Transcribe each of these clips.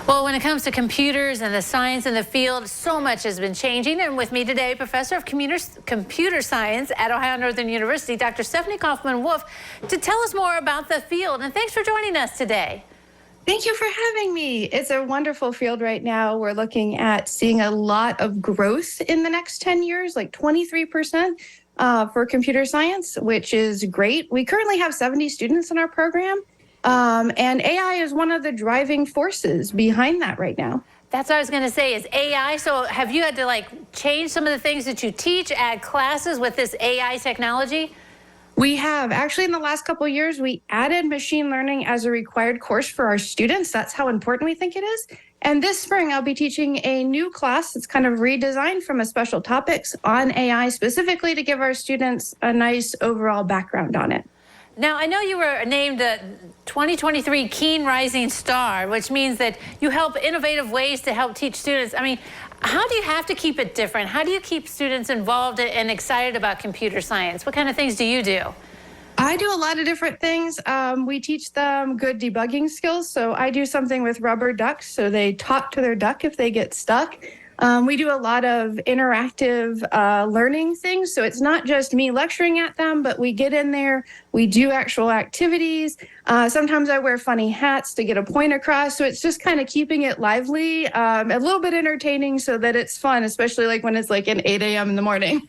Well, when it comes to computers and the science in the field, so much has been changing. And with me today, Professor of Computer Science at Ohio Northern University, Dr. Stephanie Kaufman-Wolf, to tell us more about the field. And thanks for joining us today. Thank you for having me. It's a wonderful field right now. We're looking at seeing a lot of growth in the next 10 years, like 23% for computer science, which is great. We currently have 70 students in our program. And AI is one of the driving forces behind that right now. That's what I was going to say is AI. So have you had to change some of the things that you teach, add classes with this AI technology? We have. Actually, in the last couple of years, we added machine learning as a required course for our students. That's how important we think it is. And this spring, I'll be teaching a new class that's kind of redesigned from a special topics on AI, specifically to give our students a nice overall background on it. Now, I know you were named the 2023 Keen Rising Star, which means that you help innovative ways to help teach students. I mean, how do you have to keep it different? How do you keep students involved and excited about computer science? What kind of things do you do? I do a lot of different things. We teach them good debugging skills. So I do something with rubber ducks, so they talk to their duck if they get stuck. We do a lot of interactive learning things. So it's not just me lecturing at them, but we get in there, we do actual activities. Sometimes I wear funny hats to get a point across. So it's just kind of keeping it lively, a little bit entertaining so that it's fun, especially when it's an 8 a.m. in the morning.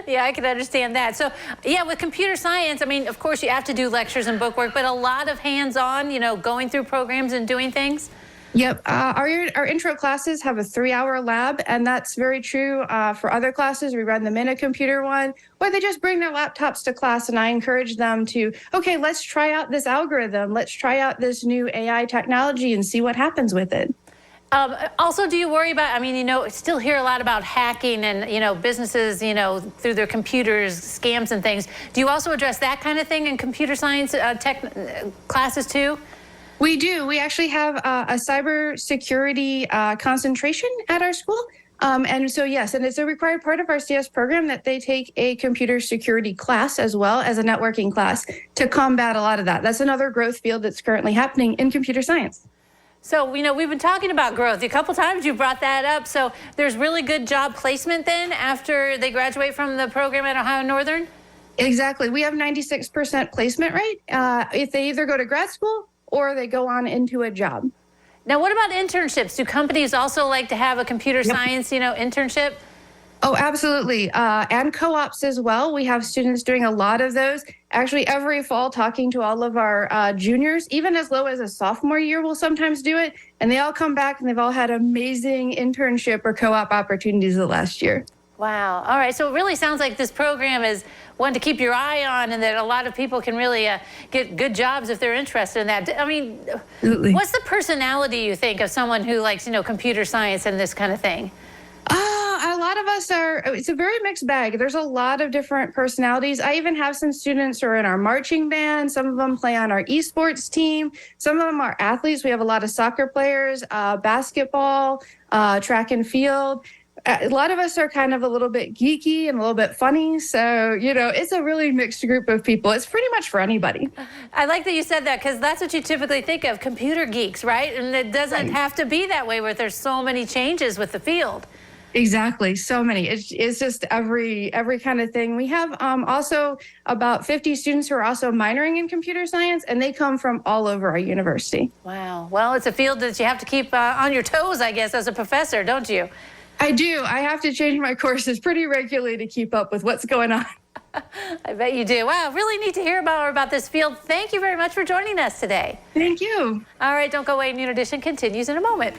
Yeah, I can understand that. So, yeah, with computer science, I mean, of course, you have to do lectures and book work, but a lot of hands-on, going through programs and doing things. Yep. Our intro classes have a 3-hour lab, and that's very true for other classes. We run them in a computer one, or they just bring their laptops to class, and I encourage them to, okay, let's try out this algorithm. Let's try out this new AI technology and see what happens with it. Also, do you worry about, I mean, still hear a lot about hacking and, businesses, through their computers, scams and things. Do you also address that kind of thing in computer science classes too? We do. We actually have a cybersecurity concentration at our school. And so, yes, and it's a required part of our CS program that they take a computer security class as well as a networking class to combat a lot of that. That's another growth field that's currently happening in computer science. So, we've been talking about growth. A couple times you brought that up. So there's really good job placement then after they graduate from the program at Ohio Northern? Exactly. We have 96% placement rate if they either go to grad school or they go on into a job. Now, what about internships? Do companies also like to have a computer science, internship? Oh, absolutely. And co-ops as well. We have students doing a lot of those. Actually, every fall, talking to all of our juniors, even as low as a sophomore year, we'll sometimes do it. And they all come back and they've all had amazing internship or co-op opportunities the last year. Wow. All right. So it really sounds like this program is one to keep your eye on, and that a lot of people can really get good jobs if they're interested in that. I mean, absolutely. What's the personality, you think, of someone who likes, computer science and this kind of thing? A lot of us it's a very mixed bag. There's a lot of different personalities. I even have some students who are in our marching band. Some of them play on our esports team. Some of them are athletes. We have a lot of soccer players, basketball, track and field. A lot of us are kind of a little bit geeky and a little bit funny. So, it's a really mixed group of people. It's pretty much for anybody. I like that you said that, because that's what you typically think of, computer geeks, right? And it doesn't have to be that way where there's so many changes with the field. Exactly. So many. It's just every kind of thing. We have also about 50 students who are also minoring in computer science, and they come from all over our university. Wow. Well, it's a field that you have to keep on your toes, I guess, as a professor, don't you? I do. I have to change my courses pretty regularly to keep up with what's going on. I bet you do. Wow, really need to hear more about this field. Thank you very much for joining us today. Thank you. All right, don't go away. Noon Edition continues in a moment.